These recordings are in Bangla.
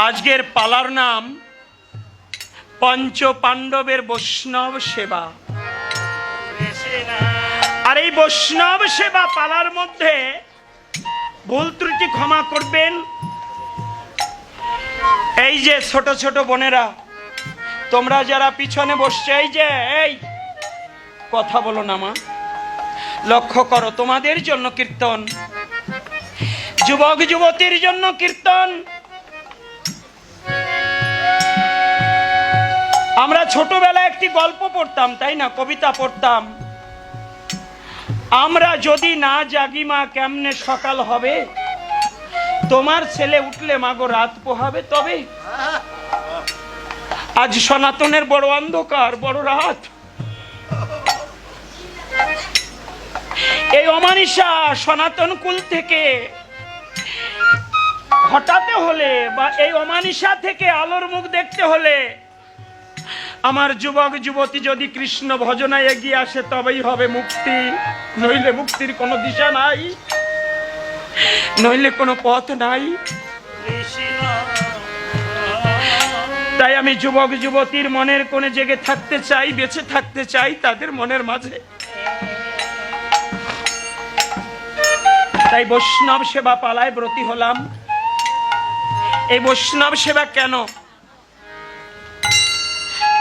আজকের পালার নাম পঞ্চ পাণ্ডবের বৈষ্ণব সেবা। আর এই বৈষ্ণব সেবা পালার মধ্যে ভুল ত্রুটি ক্ষমা করবেন। এই যে ছোট ছোট বোনেরা, তোমরা যারা পিছনে বসছে, এই কথা বলো না মা, লক্ষ্য করো, তোমাদের জন্য কীর্তন, যুবক যুবতীর জন্য কীর্তন। আমরা ছোটবেলায় একটি গল্প পড়তাম, তাই না, কবিতা পড়তাম। আমরা যদি না জাগি মা কেমনে সকাল হবে, তোমার ছেলে উঠলে মাগো রাত পোহাবে তবে। আজ সনাতনের বড় অন্ধকার, বড় রাত। এই অমানিসা সনাতন কুল থেকে হটাতে হলে বা এই অমানিসা থেকে আলোর মুখ দেখতে হলে আমার যুবক যুবতী যদি কৃষ্ণ ভজনায় এগিয়ে আসে তবেই হবে মুক্তি, নইলে মুক্তির কোনো দিশা নাই, নইলে কোনো পথ নাই। তাই আমি যুবক যুবতীর মনের কোণে জেগে থাকতে চাই, বেঁচে থাকতে চাই তাদের মনের মাঝে। তাই বৈষ্ণব সেবা পালায় ব্রতী হলাম। এই বৈষ্ণব সেবা কেন?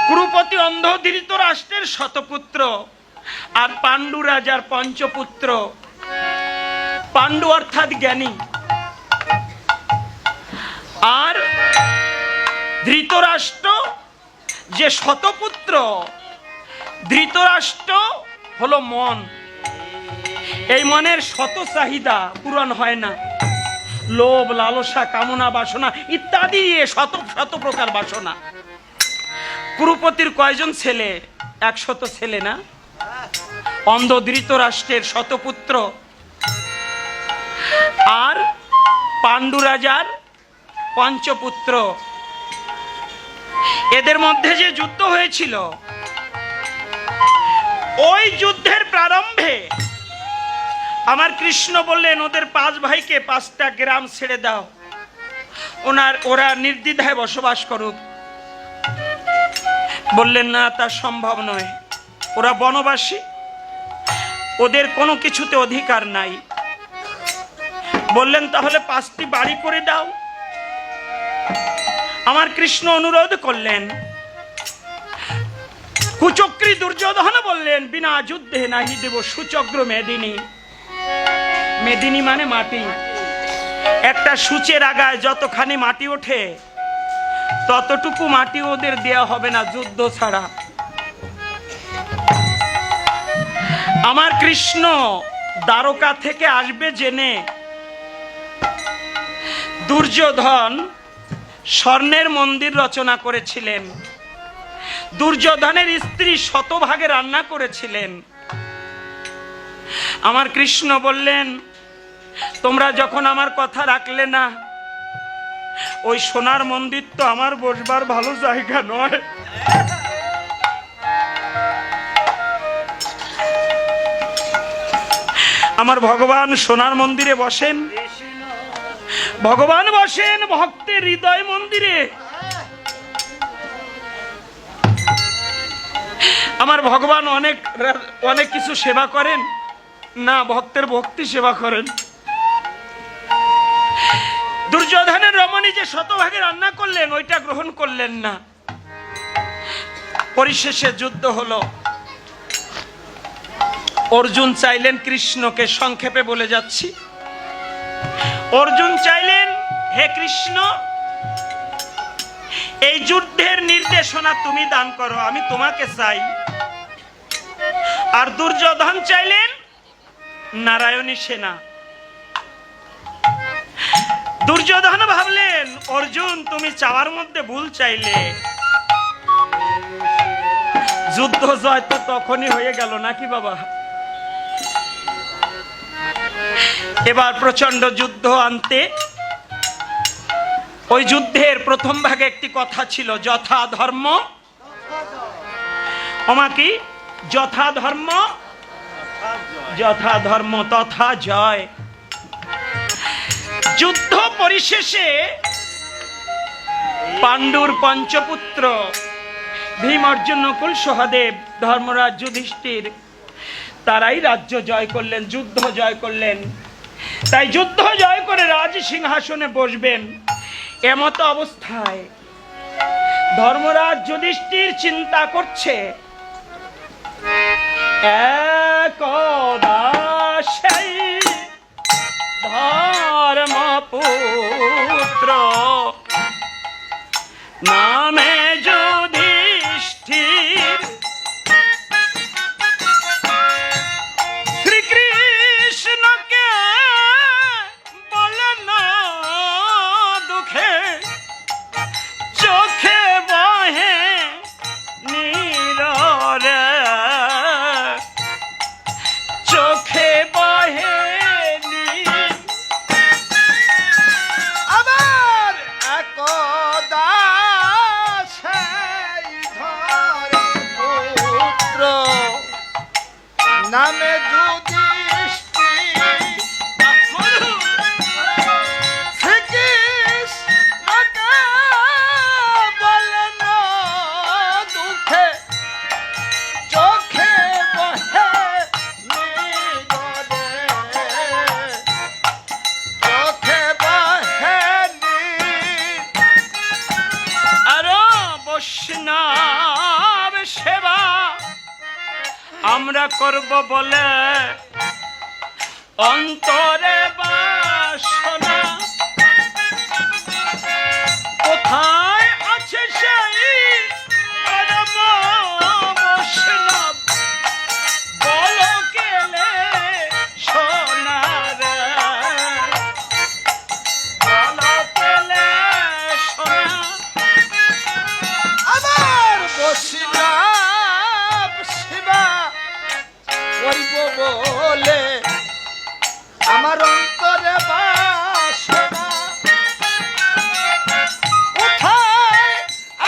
কুরুপতি অন্ধ ধৃতরাষ্ট্রের শতপুত্র আর পাণ্ডু রাজার পঞ্চপুত্র। পাণ্ডু অর্থাৎ জ্ঞানী, আর ধৃতরাষ্ট্র যে শতপুত্র, ধৃতরাষ্ট্র হলো মন। এই মনের শত চাহিদা পূরণ হয় না, লোভ, লালসা, কামনা, বাসনা ইত্যাদি শত শত প্রকার বাসনা। কুরুপতির কয়জন ছেলে? 100 ছেলে না? অন্ধ ধৃতরাষ্ট্রের শতপুত্র আর পাণ্ডু রাজার পঞ্চপুত্র। এদের মধ্যে যে যুদ্ধ হয়েছিল, ওই যুদ্ধের প্রারম্ভে আমার কৃষ্ণ বললেন ওদের 5 ভাইকে 5টা গ্রাম ছেড়ে দাও, ওরা নির্দ্বিধায় বসবাস করুক। বললেন না, তা সম্ভব নয়, ওরা বনবাসী, ওদের কোনো কিছুতে অধিকার নাই। বললেন তাহলে 5টি বাড়ি করে দাও। আমার কৃষ্ণ অনুরোধ করলেন। কুচক্রী দুর্যোধন বললেন বিনা যুদ্ধে নাহি দেব সুচক্র মেদিনী। মেদিনী মানে মাটি। একটা সূচের আগায় যতখানি মাটি ওঠে ততটুকু মাটি ওদের দেয়া হবে না যুদ্ধ ছাড়া। আমার কৃষ্ণ দ্বারকা থেকে আসবে জেনে দুর্যোধন স্বর্ণের মন্দির রচনা করেছিলেন। দুর্যোধনের স্ত্রী শতভাগে রান্না করেছিলেন। আমার কৃষ্ণ বললেন তোমরা যখন আমার কথা রাখলে না, ওই সোনার মন্দির তো আমার বসবার ভালো জায়গা নয়। আমার ভগবান সোনার মন্দিরে বসেন, ভগবান বসেন ভক্তের হৃদয় মন্দিরে। আমার ভগবান অনেক কিছু সেবা করেন না, ভক্তের ভক্তি সেবা করেন। দুর্যোধনের রমণী যে শতভাগে রান্না করলেন ওইটা গ্রহণ করলেন না। পরিশেষে যুদ্ধ হলো। অর্জুন চাইলেন কৃষ্ণকে, সংক্ষেপে বলে যাচ্ছি, অর্জুন চাইলেন হে কৃষ্ণ এই যুদ্ধের নির্দেশনা তুমি দান করো, আমি তোমাকে চাই। আর দুর্যোধন চাইলেন নারায়ণী সেনা। দুর্যোধন ভাবলেন অর্জুন তুমি চাওয়ার মধ্যে ভুল চাইলে। যুদ্ধ জয় তো তখনই হয়ে গেল নাকি বাবা? এবার প্রচন্ড যুদ্ধ আনতে, ওই যুদ্ধের প্রথম ভাগে একটি কথা ছিল যথা ধর্ম, ওমা কি যথা ধর্ম যথা ধর্ম তথা জয়। যুদ্ধ পরিশেষে পাণ্ডুর পঞ্চপুত্র ভীম, অর্জুন, নকুল, সহদেব, ধর্মরাজ, যুধিষ্ঠির, তারাই রাজ্য জয় করলেন, যুদ্ধ জয় করলেন। তাই যুদ্ধ জয় করে রাজ সিংহাসনে বসবেন। এমতো অবস্থায় ধর্মরাজ যুধিষ্ঠির চিন্তা করছে, একদা সেই ধর্মপুত্র নামে যুধিষ্ঠির শ্রীকৃষ্ণকে বলেন দুঃখে চোখে বহে নীরে, চোখে বহে নীর। আবার একদা সেই ধর্মপুত্র নামে যুধিষ্ঠির শ্রীকৃষ্ণকে বলেন দুঃখে চোখে বহে নীরে, চোখে বহে নীর। আরো বৈষ্ণব সেবা আমরা করব বলে অন্তরে বাসনা, কোথায় আছে সেই পরম বৈষ্ণব বল কেলে সোনার, বল কেলে সোনা। আমার বৈষ্ণব সেবা করিব বলে আমার অন্তরে বাসনা, কোথায়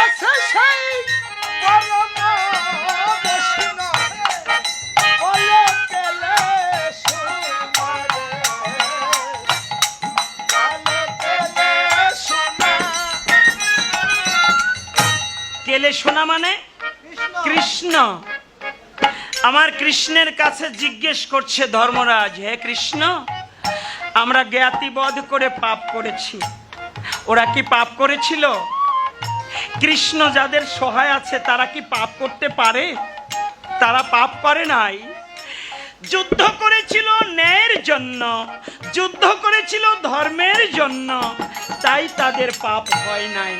আছে সেই পরম বৈষ্ণব বলে কেলে সোনার, বলে কেলে সোনা। কেলে সোনা মানে কৃষ্ণ কৃষ্ণ। আমার কৃষ্ণের কাছে জিজ্ঞেস করছে ধর্মরাজ, হে কৃষ্ণ, আমরা জ্ঞাতিবোধ করে পাপ করেছি, ওরা কি পাপ করেছিল? কৃষ্ণ যাদের সহায় আছে তারা কি পাপ করতে পারে? তারা পাপ করে নাই। যুদ্ধ করেছিল ন্যায়ের জন্য, যুদ্ধ করেছিল ধর্মের জন্য, তাই তাদের পাপ হয় নাই।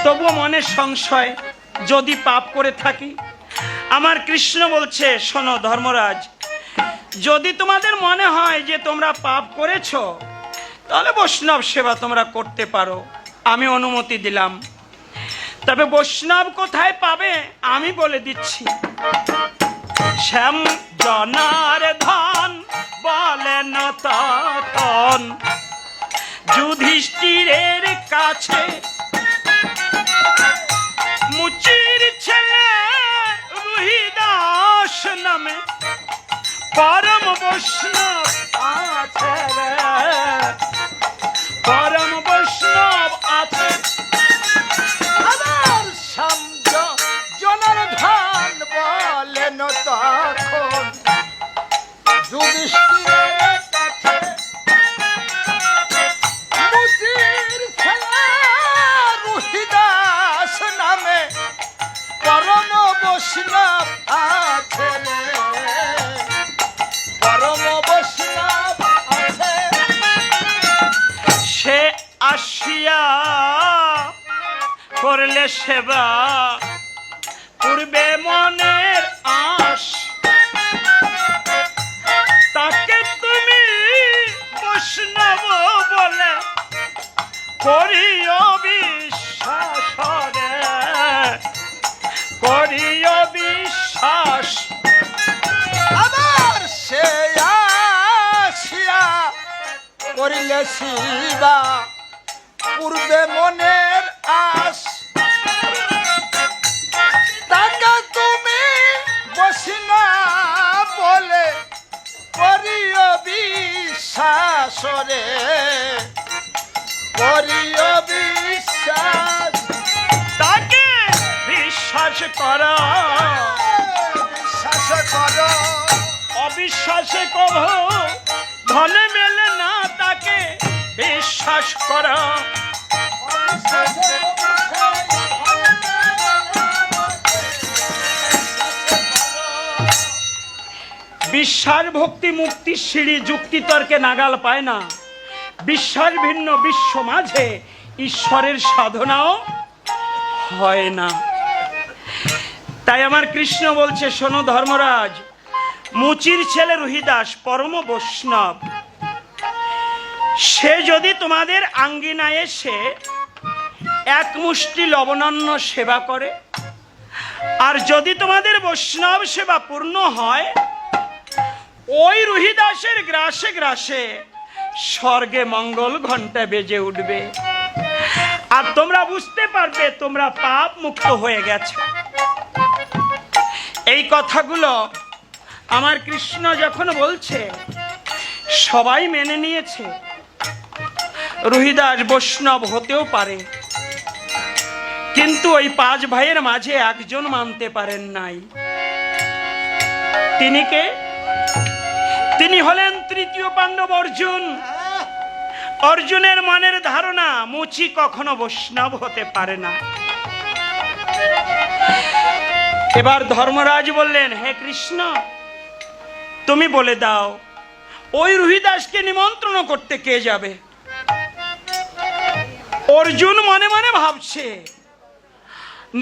তবু মনে সংশয়, যদি পাপ করে থাকি। আমার কৃষ্ণ বলছে, শোনো ধর্মরাজ, যদি তোমাদের মনে হয় যে তোমরা পাপ করেছো তাহলে বৈষ্ণব সেবা তোমরা করতে পারো, আমি অনুমতি দিলাম। তবে বৈষ্ণব কোথায় পাবে আমি বলে দিচ্ছি। শ্যাম জনার ধন বলেন তখন যুধিষ্ঠিরের কাছে, মুচির ছেলে রুহিদাস নামে পরম বৈষ্ণব আছে রে, পরম বৈষ্ণব আছে। আমার সামজ জনের ধান বলেন তখন যুধিষ্ঠিরের কাছে, মুচির ছেলে রুহিদাস নামে পরম বৈষ্ণব আছে রে, পরম বৈষ্ণব আছে। সে আসিয়া করলে সেবা পূর্বে মনের আশ, তাকে তুমি বৈষ্ণব বলে করিও বিশ্বাস রে, করিও বিশ্বাস। আবার সে আসিয়া করিলে শিবা পূর্বে মনের আশ, তাকে তুমি বসিনা বলে করিও বিশ্বাস রে, করিও বিশ্বাস। বিশ্বাস ভক্তি মুক্তির সিঁড়ি যুক্তিতর্কে নাগাল পায় না। বিশ্বাস ভিন্ন বিশ্ব মাঝে ঈশ্বরের সাধনাও হয় না। তাই আমার কৃষ্ণ বলছে, শোনো ধর্মরাজ, মুচির ছেলে রুহিদাস পরম বৈষ্ণব, সে যদি তোমাদের আঙ্গিনায় এসে এক মুষ্টি লবণান্ন সেবা করে, আর যদি তোমাদের বৈষ্ণব সেবা পূর্ণ হয়, ওই রুহিদাসের গ্রাসে গ্রাসে স্বর্গে মঙ্গল ঘন্টা বেজে উঠবে, আর তোমরা বুঝতে পারবে তোমরা পাপ মুক্ত হয়ে গেছে। এই কথাগুলো আমার কৃষ্ণ যখন বলছে, সবাই মেনে নিয়েছে। রুহিদাস বৈষ্ণব হতেও পারে, কিন্তু ওই 5 ভাইয়ের মাঝে একজন মানতে পারেন নাই। তিনি কে? তিনি হলেন তৃতীয় পাণ্ডব অর্জুন। অর্জুনের মনের ধারণা, মুচি কখনো বৈষ্ণব হতে পারে না। এবার ধর্মরাজ বললেন, হে কৃষ্ণ, তুমি বলে দাও, ওই রুহিদাসকে নিমন্ত্রণ করতে কে যাবে? অর্জুন মনে মনে ভাবছে,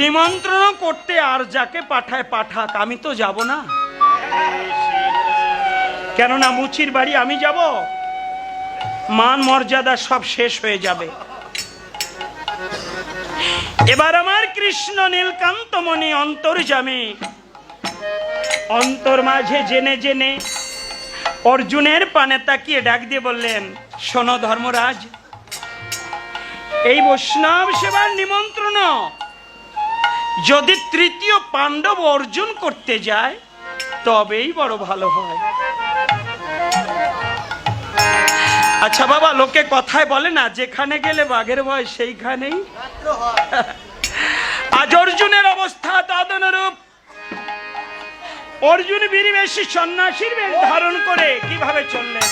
নিমন্ত্রণ করতে আর যাকে পাঠায় পাঠাক, আমি তো যাব না। কেননা মুচির বাড়ি আমি যাব, মান মর্যাদা সব শেষ হয়ে যাবে। এবার আমার কৃষ্ণ নীলকান্তমণি অন্তর্যামী অন্তর মাঝে জেনে জেনে অর্জুনের পানে তাকিয়ে ডাক দিয়ে বললেন, শোনো ধর্মরাজ, এই বৈষ্ণব সেবার নিমন্ত্রণ যদি তৃতীয় পাণ্ডব অর্জুন করতে যায় তবেই বড় ভালো হয়। আচ্ছা বাবা, লোকে কথায় বলে না, যেখানে গেলে বাঘের ভয় সেইখানেই। আজ অর্জুনের অবস্থা তদনুরূপ। অর্জুন বীরবেশী সন্ন্যাসীর বেশ ধারণ করে কিভাবে চললেন।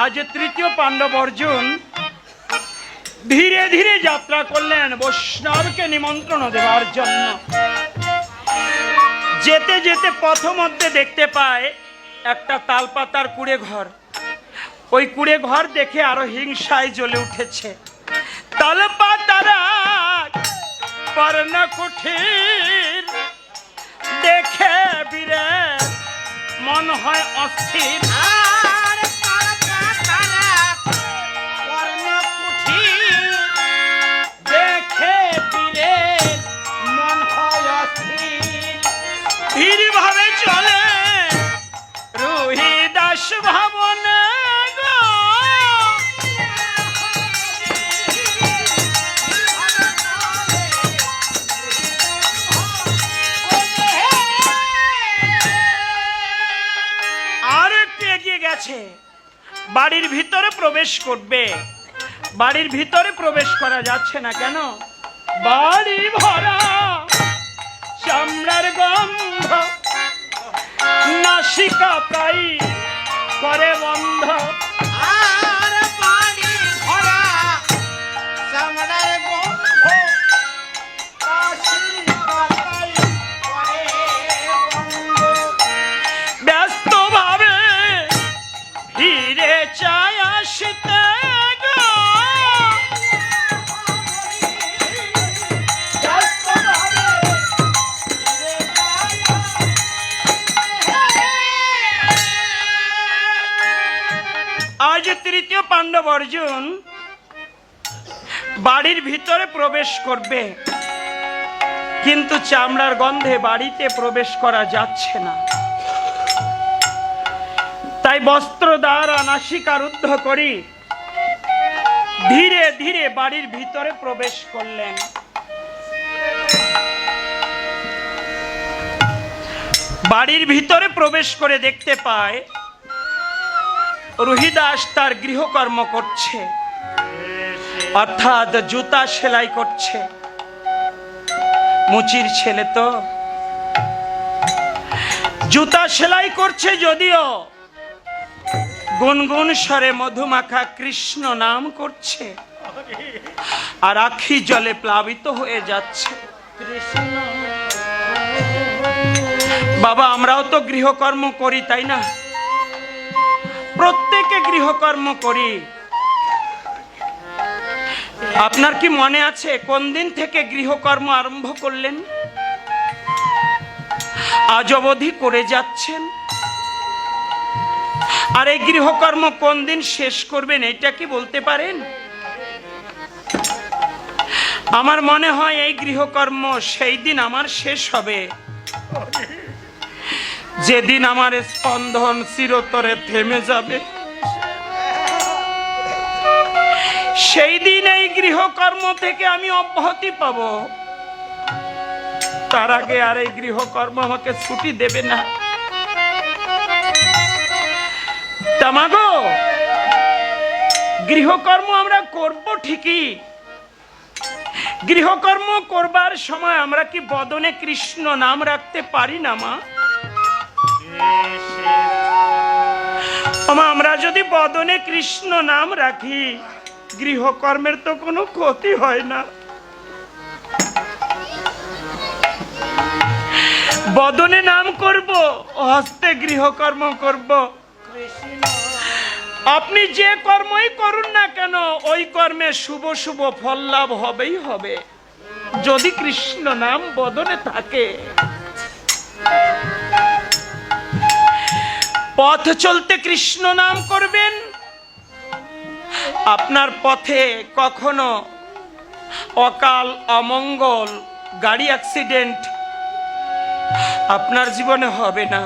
আজ তৃতীয় পাণ্ডব অর্জুন ধীরে ধীরে যাত্রা করলেন বৈষ্ণবকে নিমন্ত্রণ দেওয়ার জন্য। যেতে যেতে পথ মধ্যে দেখতে পায় একটা তালপাতার কুড়ে ঘর। ওই কুড়ে ঘর দেখে আরো হিংসায় জ্বলে উঠেছে। তালপাতারা পর্ণ কুঠির দেখে বীরে মন হয় অস্থির। পর্ণ কুঠির দেখে বীরে মন হয় অস্থির। ধীর ভাবে চলে রোহিদাস ভবনে গো। আর একটু এগিয়ে গেছে, বাড়ির ভিতরে প্রবেশ করবে। বাড়ির ভিতরে প্রবেশ করা যাচ্ছে না কেন? বাড়ি ভরা চামড়ার গন্ধ, নাসিকা প্রায় করে বন্ধ। আর পানি ভরা চামড়ার গন্ধ, নাসিকা প্রায় করে বন্ধ। ব্যস্ত ভাবে ফিরে চাই আসতে গো। আজ তৃতীয় পাণ্ডব অর্জুন বাড়ির ভিতরে প্রবেশ করবে, কিন্তু চামড়ার গন্ধে বাড়িতে প্রবেশ করা যাচ্ছে না। তাই বস্ত্র দ্বারা নাসিকা রুদ্ধ করি ধীরে ধীরে বাড়ির ভিতরে প্রবেশ করলেন। বাড়ির ভিতরে প্রবেশ করে দেখতে পায় রোহিদাস তার গৃহকর্ম করছে, অর্থাৎ জুতা সেলাই করছে। মুচির ছেলে তো জুতা সেলাই করছে, যদিও গুনগুন স্বরে মধুমাখা কৃষ্ণ নাম করছে, আর আখি জলে প্লাবিত হয়ে যাচ্ছে। কৃষ্ণ বাবা, আমরাও তো গৃহকর্ম করি, তাই না? প্রত্যেকে গৃহকর্ম করি। আপনার কি মনে আছে কোন দিন থেকে গৃহকর্ম আরম্ভ করলেন? আজ অবধি করে যাচ্ছেন। আর এই গৃহকর্ম কোন দিন শেষ করবেন, এটা কি বলতে পারেন? আমার মনে হয় এই গৃহকর্ম সেই দিন আমার শেষ হবে যেদিন আমার স্পন্দন চিরতরে থেমে যাবে। সেই দিন এই গৃহকর্ম থেকে আমি অব্যাহতি পাব। তার আগে আর এই গৃহকর্ম আমাকে ছুটি দেবে না। তামাগো, গৃহকর্ম আমরা করব ঠিকই। গৃহকর্ম করবার সময় আমরা কি বদনে কৃষ্ণ নাম রাখতে পারি না মা? আমরা যদি বদনে কৃষ্ণ নাম রাখি, গৃহকর্মের তো কোনো ক্ষতি হয় না। বদনে নাম করব, হস্তে গৃহকর্ম করব। আপনি যে কর্মই করুন না কেন, ওই কর্মে শুভ শুভ ফল লাভ হবেই হবে, যদি কৃষ্ণ নাম বদনে থাকে। পথ চলতে কৃষ্ণ নাম করবেন। আপনার পথে কখনো অকাল অমঙ্গল, গাড়ি অ্যাক্সিডেন্ট আপনার জীবনে হবে না।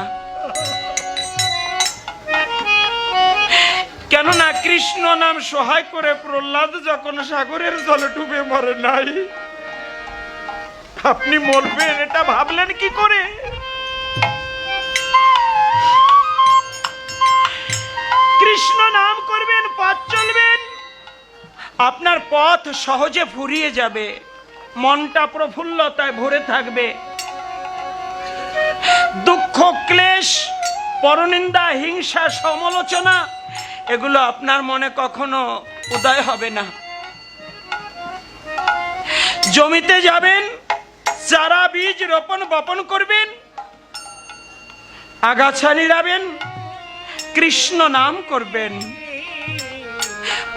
কেননা কৃষ্ণ নাম সহায় করে প্রহ্লাদ যখন সাগরের জলে ডুবে মরে নাই, আপনি মরবেন এটা ভাবলেন কি করে? কৃষ্ণ নাম করবেন, পথ চলবেন, আপনার পথ সহজে ফুরিয়ে যাবে, মনটা প্রফুল্লতায় ভরে থাকবে। দুঃখ ক্লেশ, পরনিন্দা, হিংসা, সমালোচনা এগুলো আপনার মনে কখনো উদয় হবে না। জমিতে যাবেন, চারা বীজ রোপণ বপন করবেন, আগাছা নিড়াবেন, কৃষ্ণ নাম করবেন,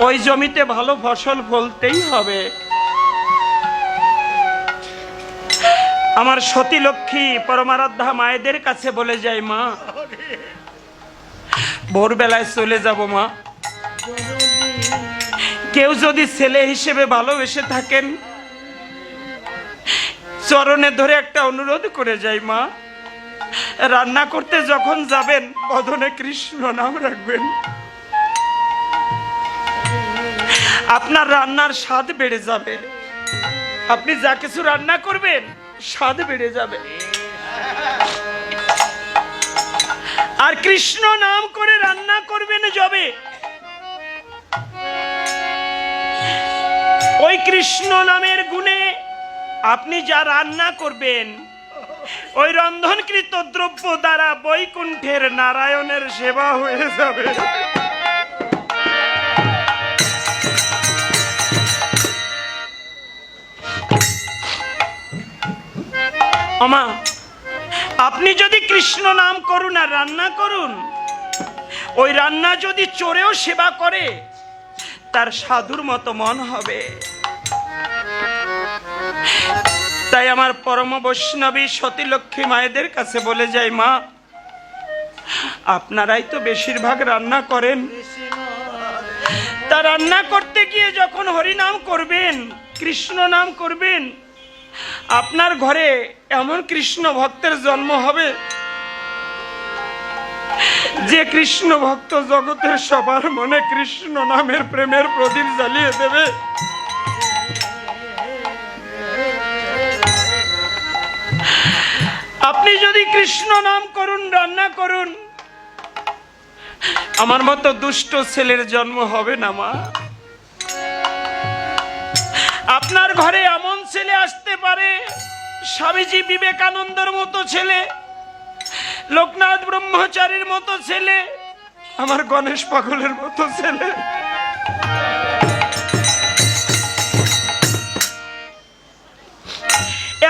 ওই জমিতে ভালো ফসল ফলতেই হবে। আমার সতী লক্ষ্মী পরমারাধ্যা মায়েদের কাছে বলে যাই, মা ভোরবেলায় চলে যাব মা। কেউ যদি ছেলে হিসেবে ভালোবেসে থাকেন, চরণে ধরে একটা অনুরোধ করে যাই, মা রান্না করতে যখন যাবেন বদনে কৃষ্ণ নাম রাখবেন। আপনার রান্নার স্বাদ বেড়ে যাবে। আপনি যা কিছু রান্না করবেন স্বাদ বেড়ে যাবে। আর কৃষ্ণ নাম করে রান্না করবেন যবে, ওই কৃষ্ণ নামের গুণে আপনি যা রান্না করবেন, ওই রন্ধনকৃত দ্রব্য দ্বারা বৈকুণ্ঠের নারায়ণের সেবা হয়ে যাবে। আমা, আপনি যদি কৃষ্ণ নাম করুন আর রান্না করুন, ওই রান্না যদি চোরেও সেবা করে তার সাধুর মতো মন হবে। তাই আমার পরম বৈষ্ণবী সতী লক্ষ্মী মায়েদের কাছে বলে যাই, মা আপনারাই তো বেশিরভাগ রান্না করেন, তা রান্না করতে গিয়ে যখন হরিনাম করবেন, কৃষ্ণ নাম করবেন, আপনার ঘরে এমন কৃষ্ণ ভক্তের জন্ম হবে যে কৃষ্ণ ভক্ত জগতের সবার মনে কৃষ্ণ নামের প্রেমের প্রদীপ জ্বালিয়ে দেবে। আপনি যদি কৃষ্ণ নাম করুন, রান্না করুন, আমার মতো দুষ্ট ছেলের জন্ম হবে না মা। আপনার ঘরে এমন ছেলে আসতে পারে, স্বামীজি বিবেকানন্দের মতো ছেলে, লোকনাথ ব্রহ্মচারীর মতো ছেলে, আমার গণেশ পাগলের মতো ছেলে।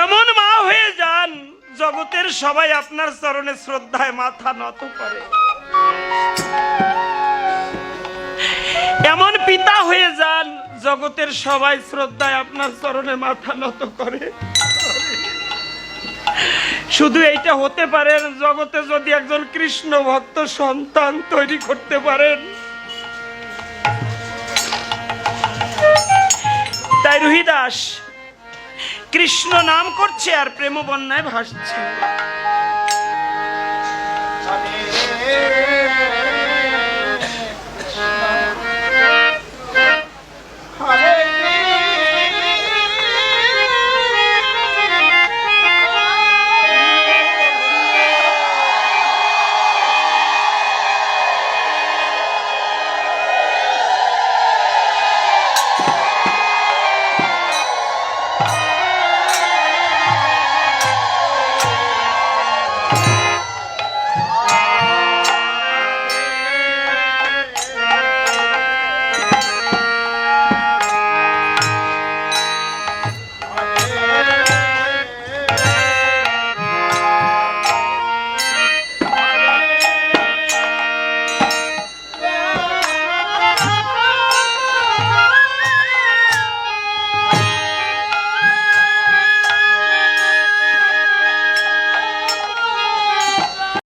এমন মা হয়ে যান জগতের সবাই আপনার চরণে শ্রদ্ধায় মাথা নত করে। এমন পিতা হয়ে যান জগতের সবাই শ্রদ্ধায় আপনার চরণে মাথা নত করে। শুধু এইটা হতে পারেন জগতে যদি একজন কৃষ্ণ ভক্ত সন্তান তৈরি করতে পারেন। তাই রুহিদাস কৃষ্ণ নাম করছে আর প্রেম বন্যায় ভাসছে।